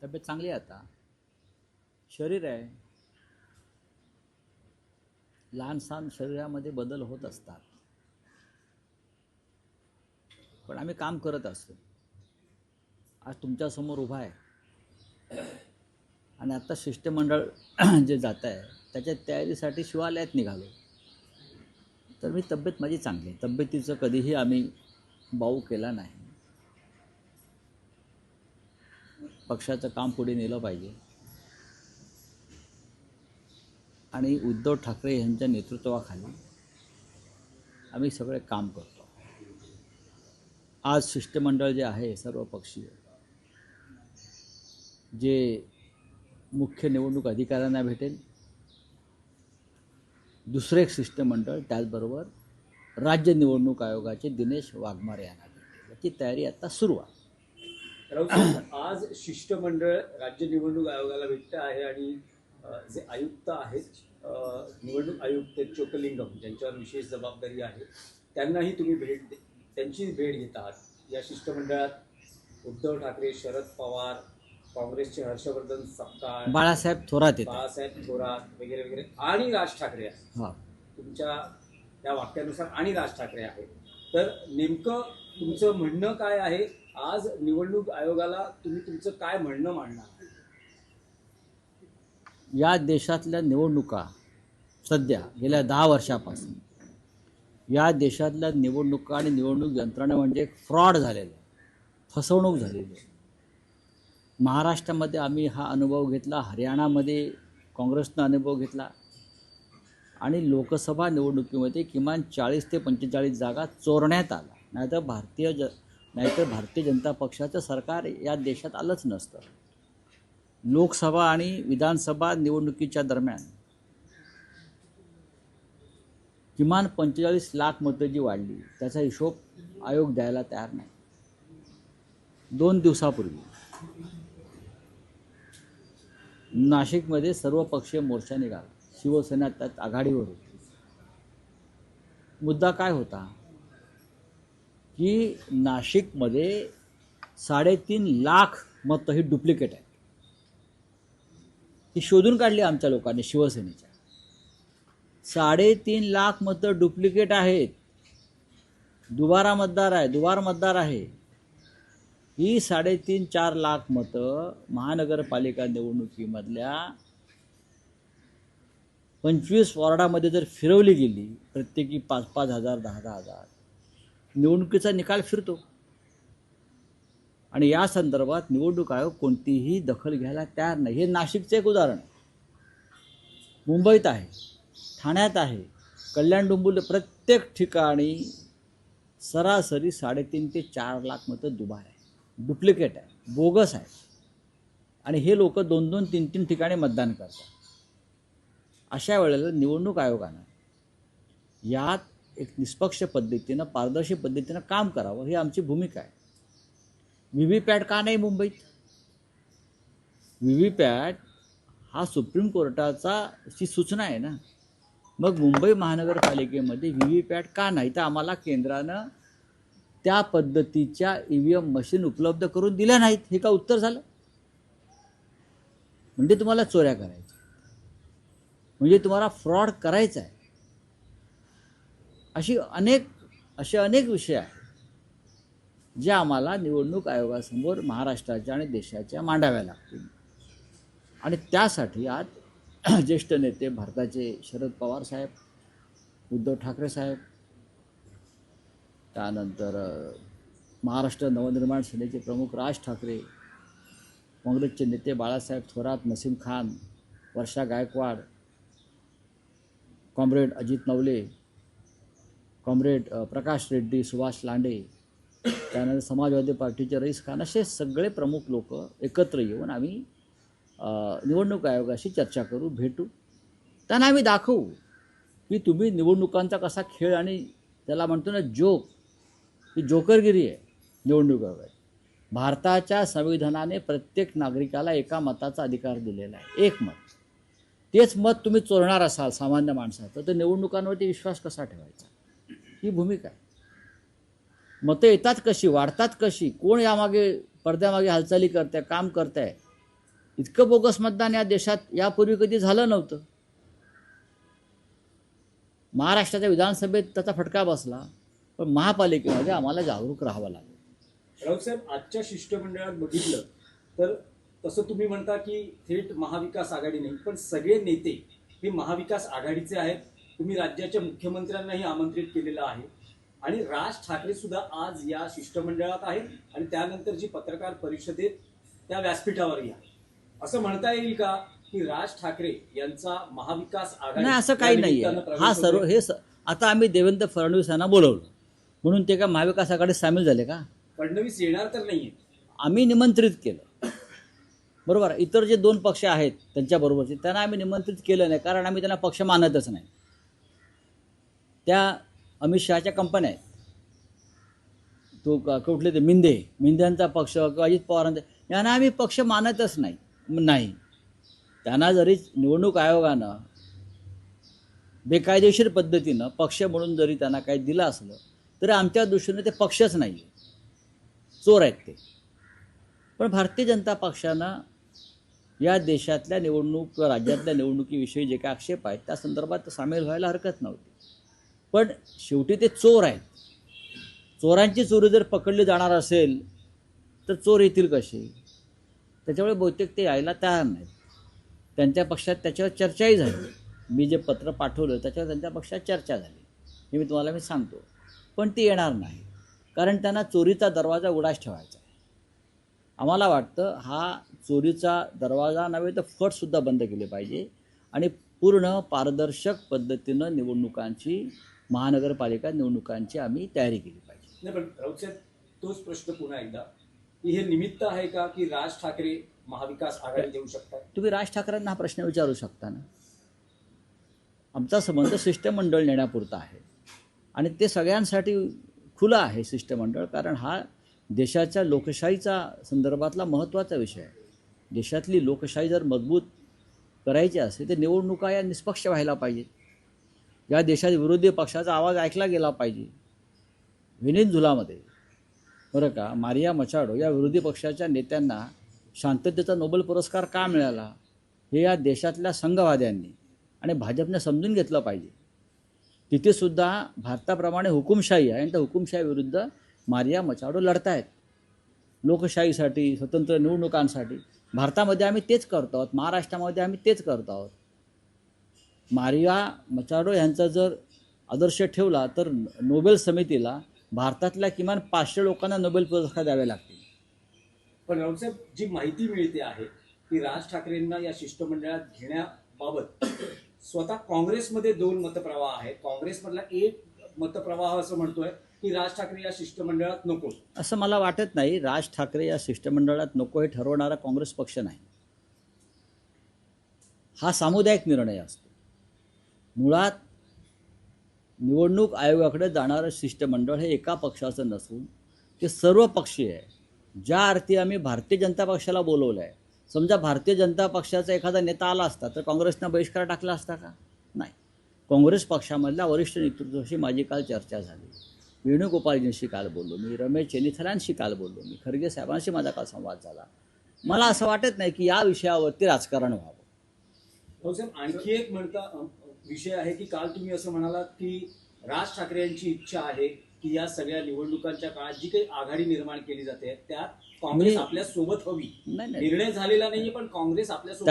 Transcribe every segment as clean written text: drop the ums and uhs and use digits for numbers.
तब्येत चांगली आहे आता. शरीर आहे, लहान सहान शरीरामध्ये बदल होत असतात, पण आम्ही काम करत असतो. आज तुमच्यासमोर उभा आहे आणि आत्ता शिष्टमंडळ जे जात आहे त्याच्या तयारीसाठी शिवालयात निघालो. तर तब्येत माझी चांगली आहे. तब्येतीचं कधीही आम्ही बाऊ केला नाही. पक्षाचं काम पुढे नेलं पाहिजे आणि उद्धव ठाकरे यांच्या नेतृत्वाखाली आम्ही सगळे काम करतो. आज शिष्टमंडळ जे आहे सर्वपक्षीय, जे मुख्य निवडणूक अधिकाऱ्यांना भेटेल, दुसरे एक शिष्टमंडळ त्याचबरोबर राज्य निवडणूक आयोगाचे दिनेश वाघमारे यांना भेटेल, याची तयारी आता सुरू आहे. आज शिष्टमंडळ राज्य निवडणूक आयोगाला भेटतं आहे आणि जे आयुक्त आहेत, निवडणूक आयुक्त चोकलिंगम, ज्यांच्यावर विशेष जबाबदारी आहे, त्यांनाही तुम्ही त्यांची भेट घेत आहात. या शिष्टमंडळात उद्धव ठाकरे, शरद पवार, काँग्रेसचे हर्षवर्धन सपकाळ, बाळासाहेब थोरात वगैरे वगैरे आणि राज ठाकरे आहेत. तुमच्या त्या वाक्यानुसार आणि राज ठाकरे आहेत. तर नेमकं तुमचं म्हणणं काय आहे? आज निवडणूक आयोगाला तुम्ही तुमचं काय म्हणणं मांडणार? या देशातल्या निवडणुका सध्या गेल्या 10 वर्षापासून या देशातल्या निवडणुका आणि निवडणूक यंत्रणा म्हणजे फ्रॉड झालेलं आहे, फसवणूक झालेली आहे. महाराष्ट्रामध्ये आम्ही हा अनुभव घेतला, हरियाणामध्ये काँग्रेसनं अनुभव घेतला आणि लोकसभा निवडणुकीमध्ये किमान 40 ते 45 जागा चोरण्यात आला. नाहीतर भारतीय जनता पक्षाचं सरकार या देशात आलंच नसतं. लोकसभा आणि विधानसभा निवडणुकीच्या दरम्यान किमान 45 लाख मतं जी वाढली त्याचा हिशोब आयोग द्यायला तयार नाही. 2 दिवसापूर्वी नाशिकमध्ये सर्वपक्षीय मोर्चा निघाला, शिवसेना त्यात आघाडीवर होती. मुद्दा काय होता की नाशिकमध्ये 3.5 लाख मतं ही डुप्लिकेट आहेत. ही शोधून काढली आमच्या लोकांनी, शिवसेनेच्या. 3.5 लाख मतं डुप्लिकेट आहेत. दुबार मतदार आहे. ही 3.5-4 लाख मतं महानगरपालिका निवडणुकीमधल्या 25 वॉर्डामध्ये जर फिरवली गेली, प्रत्येकी 5-5 हजार, 10-10 हजार, निवडणुकीचा निकाल फिरतो. आणि या संदर्भात निवडणूक आयोग कोणतीही दखल घ्यायला तयार नाही. हे नाशिकचे एक उदाहरण. मुंबईत आहे, ठाण्यात आहे, कल्याण डोंबिवली, प्रत्येक ठिकाणी सरासरी 3.5 ते 4 लाख मतं दुबार आहे, डुप्लिकेट आहे, बोगस आहे. आणि हे लोक 2-2, 3-3 ठिकाणी मतदान करतात. अशा वेळेला निवडणूक आयोगानं यात एक निष्पक्ष पद्धतीनं, पारदर्शी पद्धतीनं काम करावं, ही आमची भूमिका आहे. व्हीव्हीपॅट का नाही मुंबईत? व्हीव्हीपॅट हा सुप्रीम कोर्टाची सूचना आहे ना. मग मुंबई महानगरपालिकेमध्ये व्हीव्हीपॅट का नाही? तर आम्हाला केंद्रानं त्या पद्धतीच्या EVM मशीन उपलब्ध करून दिल्या नाहीत. हे का उत्तर झालं? म्हणजे तुम्हाला चोऱ्या करायच्या, म्हणजे तुम्हाला फ्रॉड करायचा आहे. असे अनेक विषय आहेत जे आम्हाला निवडणूक आयोगासमोर महाराष्ट्राच्या आणि देशाच्या मांडाव्या लागतील. आणि त्यासाठी आज ज्येष्ठ नेते भारताचे शरद पवार साहेब, उद्धव ठाकरे साहेब, त्यानंतर महाराष्ट्र नवनिर्माण सेनेचे प्रमुख राज ठाकरे, काँग्रेसचे नेते बाळासाहेब थोरात, नसीम खान, वर्षा गायकवाड, कॉम्रेड अजित नवले, कॉम्रेड प्रकाश रेड्डी, सुभाष लांडे, त्यानंतर समाजवादी पार्टीचे रईस खान, असे सगळे प्रमुख लोक एकत्र येऊन आम्ही निवडणूक आयोगाशी चर्चा करू, भेटू. त्यांना आम्ही दाखवू की तुम्ही निवडणुकांचा कसा खेळ, आणि त्याला म्हणतो ना जोक, ही जोकरगिरी आहे निवडणूक आयोगाची. भारताच्या संविधानाने प्रत्येक नागरिकाला एका मताचा अधिकार दिलेला आहे, एक मत. तेच मत तुम्ही चोरणार असाल सामान्य माणसाचं, तर निवडणुकांवरती विश्वास कसा ठेवायचा? ही भूमिका आहे. मतं येतात कशी, वाढतात कशी, कोण यामागे पडद्यामागे हालचाली करते, काम करत आहे, इतकं बोगस मतदान या देशात यापूर्वी कधी झालं नव्हतं. महाराष्ट्राच्या विधानसभेत त्याचा फटका बसला, पण महापालिकेमध्ये आम्हाला जागरूक राहावं लागलं. राऊत साहेब, आजच्या शिष्टमंडळात बघितलं तर तसं तुम्ही म्हणता की थेट महाविकास आघाडी नाही, पण सगळे नेते हे महाविकास आघाडीचे आहेत. तुम्ही राज्याच्या मुख्यमंत्र्यांनाही आमंत्रित केलेलं आहे आणि राज ठाकरे सुद्धा आज या शिष्टमंडळात आहेत आणि त्यानंतर जी पत्रकार परिषदेत त्या व्यासपीठावरही आहे. असं म्हणता येईल का की राज ठाकरे यांचा महाविकास आघाडी नाही, असं काही नाही आहे. हा सर्व आता आम्ही देवेंद्र फडणवीस यांना बोलवलं म्हणून ते का महाविकास आघाडीत सामील झाले का? फडणवीस येणार तर नाहीये, आम्ही निमंत्रित केलं, बरोबर. इतर जे 2 पक्ष आहेत त्यांच्याबरोबरचे त्यांना आम्ही निमंत्रित केलं नाही, कारण आम्ही त्यांना पक्ष मानतच नाही. त्या अमित शहाच्या कंपन्या आहेत, तो कुठले ते मिंदेंचा पक्ष किंवा अजित पवारांचा, यांना आम्ही पक्ष मानतच नाही. त्यांना जरी निवडणूक आयोगानं बेकायदेशीर पद्धतीनं पक्ष म्हणून जरी त्यांना काही दिलं असलं तरी आमच्या दृष्टीने ते पक्षच नाही आहे, चोर आहेत ते. पण भारतीय जनता पक्षानं या देशातल्या निवडणूक किंवा राज्यातल्या निवडणुकीविषयी जे काही आक्षेप आहेत त्या संदर्भात सामील व्हायला हरकत नव्हती. पण शेवटी ते चोर आहेत. चोरांची चोरी जर पकडली जाणार असेल तर चोर येतील कसे? त्याच्यामुळे बहुतेक ते यायला तयार नाहीत. त्यांच्या पक्षात त्याच्यावर चर्चाही झाली. मी जे पत्र पाठवलं त्याच्यावर त्यांच्या पक्षात चर्चा झाली, हे मी सांगतो. पण ती येणार नाही, कारण त्यांना चोरीचा दरवाजा उघडाच ठेवायचा आहे. आम्हाला वाटतं हा चोरीचा दरवाजा नव्हे तर फटसुद्धा बंद केले पाहिजे आणि पूर्ण पारदर्शक पद्धतीनं महानगरपालिका निवडणुकांची आम्ही तयारी केली पाहिजे. नाही, पण राऊत साहेब, तोच प्रश्न पुन्हा एकदा की हे निमित्त आहे का की राज ठाकरे महाविकास आघाडी देऊ शकतात? तुम्ही राज ठाकरेंना हा प्रश्न विचारू शकता ना. आमचा संबंध शिष्टमंडळ नेण्यापुरता आहे आणि ते सगळ्यांसाठी खुलं आहे शिष्टमंडळ, कारण हा देशाच्या लोकशाहीचा संदर्भातला महत्त्वाचा विषय आहे. देशातली लोकशाही जर मजबूत करायची असेल तर निवडणुका या निष्पक्ष व्हायला पाहिजेत. या देशात विरोधी पक्षाचा आवाज ऐकला गेला पाहिजे. व्हेनेझुएलामध्ये बरं का, मारिया मचाडो या विरोधी पक्षाच्या नेत्यांना शांततेचा नोबेल पुरस्कार का मिळाला हे या देशातल्या संघवाद्यांनी आणि भाजपने समजून घेतलं पाहिजे. तिथेसुद्धा भारताप्रमाणे हुकुमशाही आहे आणि त्या हुकुमशाहीविरुद्ध मारिया मचाडो लढतायत लोकशाहीसाठी, स्वतंत्र निवडणुकांसाठी. भारतामध्ये आम्ही तेच करतो आहोत, महाराष्ट्रामध्ये आम्ही तेच करतो आहोत. मारिया मचाडो यांचा जर आदर्श ठेवला तर नोबेल समितीला भारतातल्या किमान 500 लोकांना नोबेल पुरस्कार द्यावे लागतील. पण राऊतसाहेब, जी माहिती मिळते आहे की राज ठाकरेंना या शिष्टमंडळात घेण्याबाबत स्वतः काँग्रेसमध्ये 2 मतप्रवाह आहेत. काँग्रेसमधला एक मतप्रवाह असं म्हणतोय की राज ठाकरे या शिष्टमंडळात नको. असं मला वाटत नाही. राज ठाकरे या शिष्टमंडळात नको हे ठरवणारा काँग्रेस पक्ष नाही. हा सामुदायिक निर्णय असतो. मुळात निवडणूक आयोगाकडे जाणारं शिष्टमंडळ हे एका पक्षाचं नसून ते सर्व पक्षीय आहे. ज्या अर्थी आम्ही भारतीय जनता पक्षाला बोलवलं आहे, समजा भारतीय जनता पक्षाचा एखादा नेता आला असता तर काँग्रेसनं बहिष्कार टाकला असता का? नाही. काँग्रेस पक्षामधल्या वरिष्ठ नेतृत्वाशी माझी काल चर्चा झाली. वेणुगोपालजींशी काल बोललो मी, रमेश चेन्नीथलांशी काल बोललो मी, खरगे साहेबांशी माझा काल संवाद झाला. मला असं वाटत नाही की या विषयावरती राजकारण व्हावं. हो साहेब, आणखी एक विषय आहे की काल तुम्ही असं म्हणालात की राज ठाकरे यांची इच्छा आहे की या सगळ्या निवडणुकांच्या काळात जी काही आघाडी निर्माण केली जाते त्यात काँग्रेस आपल्या सोबत हवी. निर्णय झालेला नाहीये पण काँग्रेस आपल्या सोबत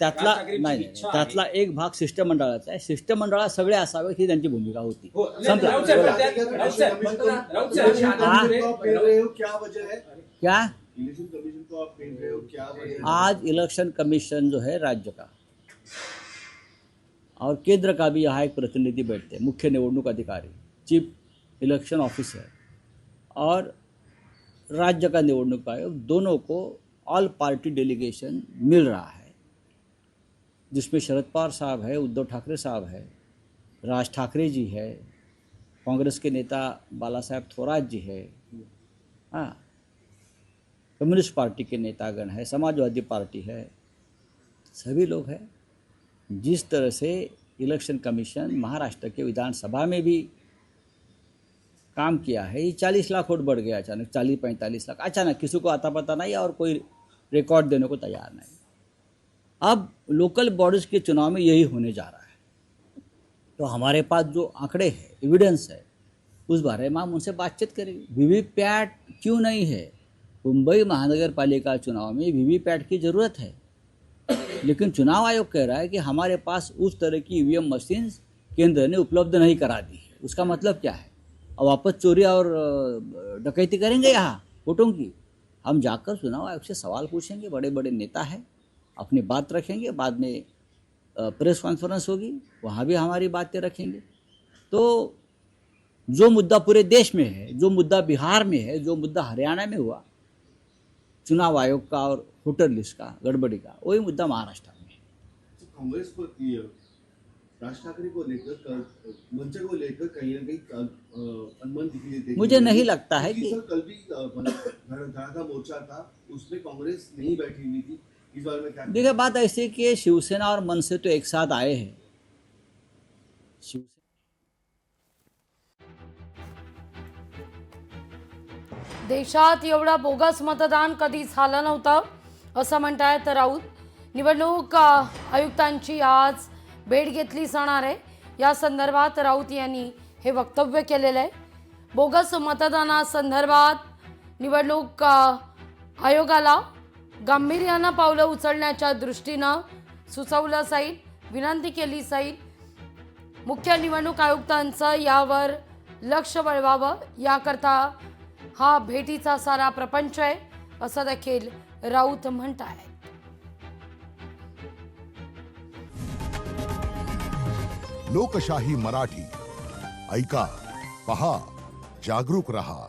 त्यातला एक भाग शिष्टमंडळाचा आहे. शिष्टमंडळात सगळे असावे ही त्यांची भूमिका होती. क्या आज इलेक्शन कमीशन जो है राज्य का और केंद्र का भी यहाँ एक प्रतिनिधि बैठते हैं, मुख्य निवडणूक अधिकारी, चीफ इलेक्शन ऑफिसर और राज्य का निवडणूक आयोग, दोनों को ऑल पार्टी डेलीगेशन मिल रहा है, जिसमें शरद पवार साहब है, उद्धव ठाकरे साहब है, राज ठाकरे जी है, कांग्रेस के नेता बाला साहब थोराट जी है, हाँ, कम्युनिस्ट पार्टी के नेतागण है, समाजवादी पार्टी है, सभी लोग हैं. जिस तरह से इलेक्शन कमीशन महाराष्ट्र के विधानसभा में भी काम किया है, ये 40 लाख वोट बढ़ गया अचानक, 40-45 लाख अचानक, किसी को आता पता नहीं और कोई रिकॉर्ड देने को तैयार नहीं. अब लोकल बॉडीज़ के चुनाव में यही होने जा रहा है। तो हमारे पास जो आंकड़े हैं, एविडेंस है, उस बारे में हम उनसे बातचीत करेंगे। वीवीपैट क्यों नहीं है? मुंबई महानगर पालिका चुनाव में वीवीपैट की ज़रूरत है, लेकिन चुनाव आयोग कह रहा है कि हमारे पास उस तरह की ईवीएम मशीन्स केंद्र ने उपलब्ध नहीं करा दी है। उसका मतलब क्या है? अब वापस चोरी और डकैती करेंगे यहाँ वोटों की? हम जाकर चुनाव आयोग से सवाल पूछेंगे, बड़े बड़े नेता हैं, अपनी बात रखेंगे, बाद में प्रेस कॉन्फ्रेंस होगी, वहाँ भी हमारी बातें रखेंगे। तो जो मुद्दा पूरे देश में है, जो मुद्दा बिहार में है, जो मुद्दा हरियाणा में हुआ चुनाव आयोग का और वोटर लिस्ट का गड़बड़ी का, वही मुद्दा महाराष्ट्र में है। कांग्रेस को राज ठाकरे को लेकर मंच को लेकर कहीं ना कहीं अनबन दिखी देती है। मुझे नहीं लगता है कि सर कल भी धड़ाका मोर्चा था, उसमें कांग्रेस नहीं बैठी हुई थी। इस बारे में क्या? देखिए, बात ऐसी है कि शिवसेना और मनसे तो एक साथ आए हैं। देशात एवढा बोगस मतदान कधी झालं नव्हतं असं म्हणतायत राऊत। निवडणूक आयुक्तांची आज भेट घेतली जाणार आहे, या संदर्भात राऊत यांनी हे वक्तव्य केलेलं आहे। बोगस मतदानासंदर्भात निवडणूक आयोगाला गांभीर्यानं पावलं उचलण्याच्या दृष्टीनं सुचवलं जाईल, विनंती केली जाईल। मुख्य निवडणूक आयुक्तांचं यावर लक्ष वळवावं, याकरता हा भेटीचा सारा प्रपंच आहे असं देखील राऊत म्हणतायत। लोकशाही मराठी ऐका, पहा, जागरूक रहा।